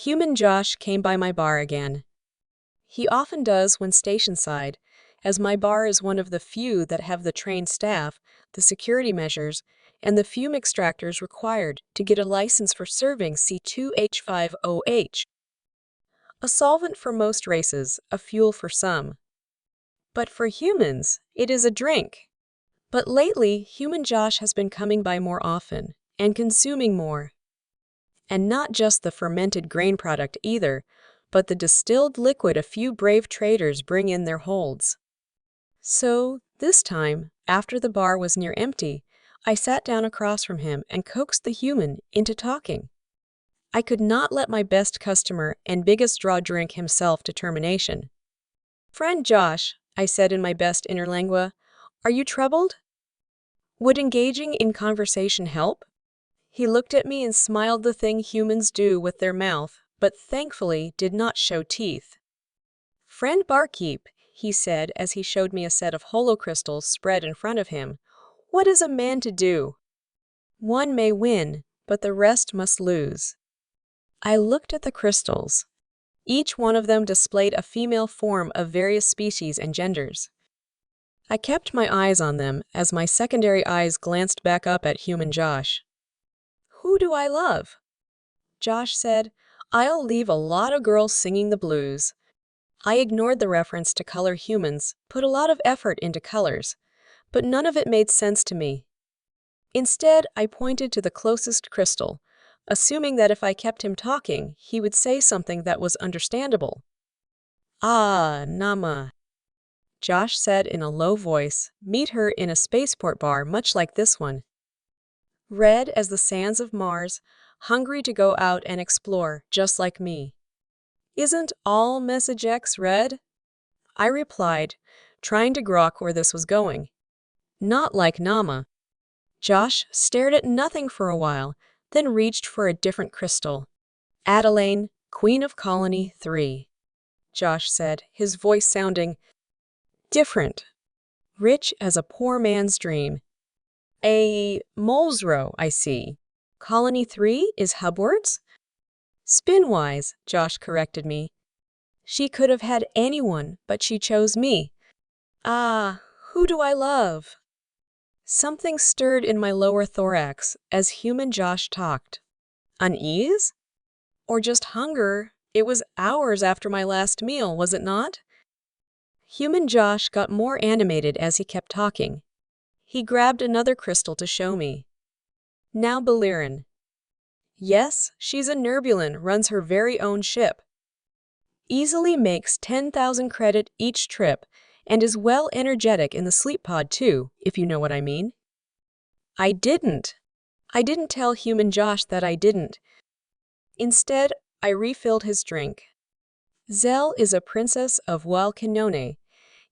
Human Josh came by my bar again. He often does when station-side, as my bar is one of the few that have the trained staff, the security measures, and the fume extractors required to get a license for serving C2H5OH, a solvent for most races, a fuel for some. But for humans, it is a drink. But lately, Human Josh has been coming by more often, and consuming more. And not just the fermented grain product either, but the distilled liquid a few brave traders bring in their holds. So, this time, after the bar was near empty, I sat down across from him and coaxed the human into talking. I could not let my best customer and biggest draw drink himself to termination. "Friend Josh," I said in my best interlingua, "are you troubled? Would engaging in conversation help?" He looked at me and smiled the thing humans do with their mouth, but thankfully did not show teeth. "Friend Barkeep," he said as he showed me a set of holocrystals spread in front of him, "what is a man to do? One may win, but the rest must lose." I looked at the crystals. Each one of them displayed a female form of various species and genders. I kept my eyes on them as my secondary eyes glanced back up at Human Josh. "Who do I love?" Josh said, "I'll leave a lot of girls singing the blues." I ignored the reference to color humans, put a lot of effort into colors, but none of it made sense to me. Instead, I pointed to the closest crystal, assuming that if I kept him talking, he would say something that was understandable. "Ah, Nama," Josh said in a low voice. "Meet her in a spaceport bar much like this one. Red as the sands of Mars, hungry to go out and explore, just like me." "Isn't all Message X red?" I replied, trying to grok where this was going. "Not like Nama." Josh stared at nothing for a while, then reached for a different crystal. "Adelaine, Queen of Colony 3, Josh said, his voice sounding different, rich as a poor man's dream. "A mole's row, I see. Colony 3 is hubwards?" "Spinwise," Josh corrected me. "She could have had anyone, but she chose me." "Ah, who do I love?" Something stirred in my lower thorax as Human Josh talked. Unease? Or just hunger? It was hours after my last meal, was it not? Human Josh got more animated as he kept talking. He grabbed another crystal to show me. "Now Beliran. Yes, she's a Nerbulan, runs her very own ship. Easily makes 10,000 credit each trip, and is well energetic in the sleep pod too, if you know what I mean." I didn't tell Human Josh that I didn't. Instead, I refilled his drink. "Zell is a princess of Walkinone,"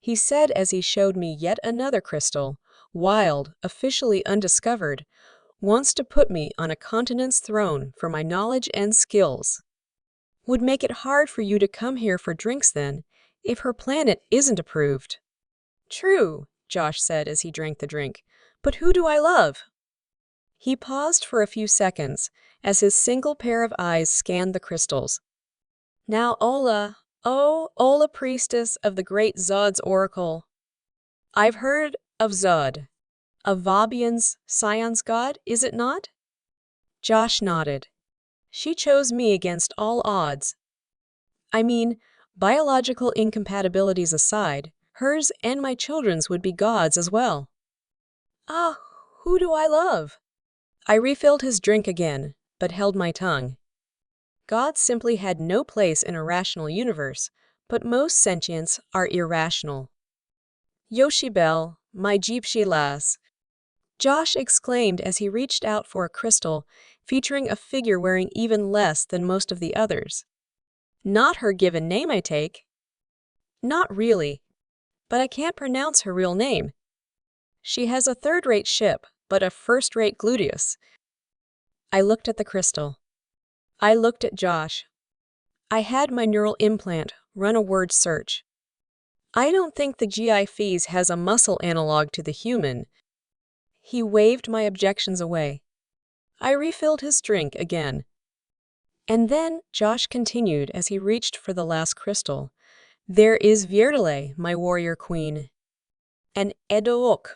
he said as he showed me yet another crystal, wild, officially undiscovered, wants to put me on a continent's throne for my knowledge and skills. "Would make it hard for you to come here for drinks then, if her planet isn't approved." "True," Josh said as he drank the drink, "but who do I love?" He paused for a few seconds as his single pair of eyes scanned the crystals. "Now Ola, oh, Ola priestess of the great Zod's oracle. I've heard of Zod. A Vabian's, Scion's god, is it not?" Josh nodded. "She chose me against all odds. I mean, biological incompatibilities aside, hers and my children's would be gods as well." "Ah, who do I love?" I refilled his drink again, but held my tongue. Gods simply had no place in a rational universe, but most sentients are irrational. "Yoshibel, my gypsy lass," Josh exclaimed as he reached out for a crystal featuring a figure wearing even less than most of the others. "Not her given name, I take?" "Not really, but I can't pronounce her real name. She has a third-rate ship, but a first-rate gluteus." I looked at the crystal. I looked at Josh. I had my neural implant run a word search. "I don't think the GI-Fees has a muscle analog to the human." He waved my objections away. I refilled his drink again. And then Josh continued as he reached for the last crystal. There is Vierdale, my warrior queen. An Edook.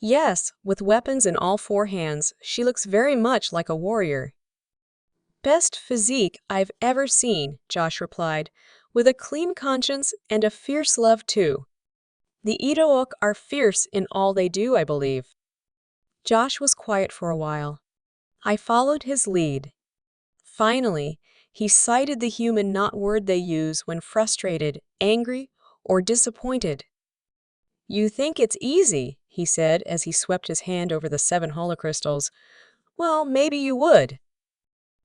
Yes, with weapons in all four hands, she looks very much like a warrior. Best physique I've ever seen, Josh replied, with a clean conscience and a fierce love too. The Edook are fierce in all they do, I believe. Josh was quiet for a while. I followed his lead. Finally, he cited the human not word they use when frustrated, angry, or disappointed. You think it's easy, he said as he swept his hand over the 7 holocrystals. Well, maybe you would.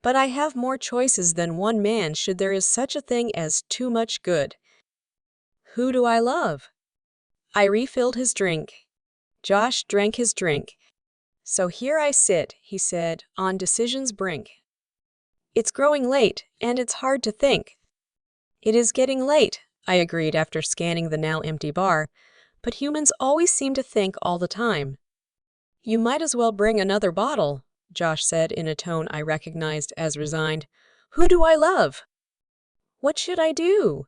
But I have more choices than one man should there is such a thing as too much good. Who do I love? I refilled his drink. Josh drank his drink. So here I sit, he said, on decision's brink. It's growing late, and it's hard to think. It is getting late, I agreed after scanning the now empty bar, but humans always seem to think all the time. You might as well bring another bottle, Josh said in a tone I recognized as resigned. Who do I love? What should I do?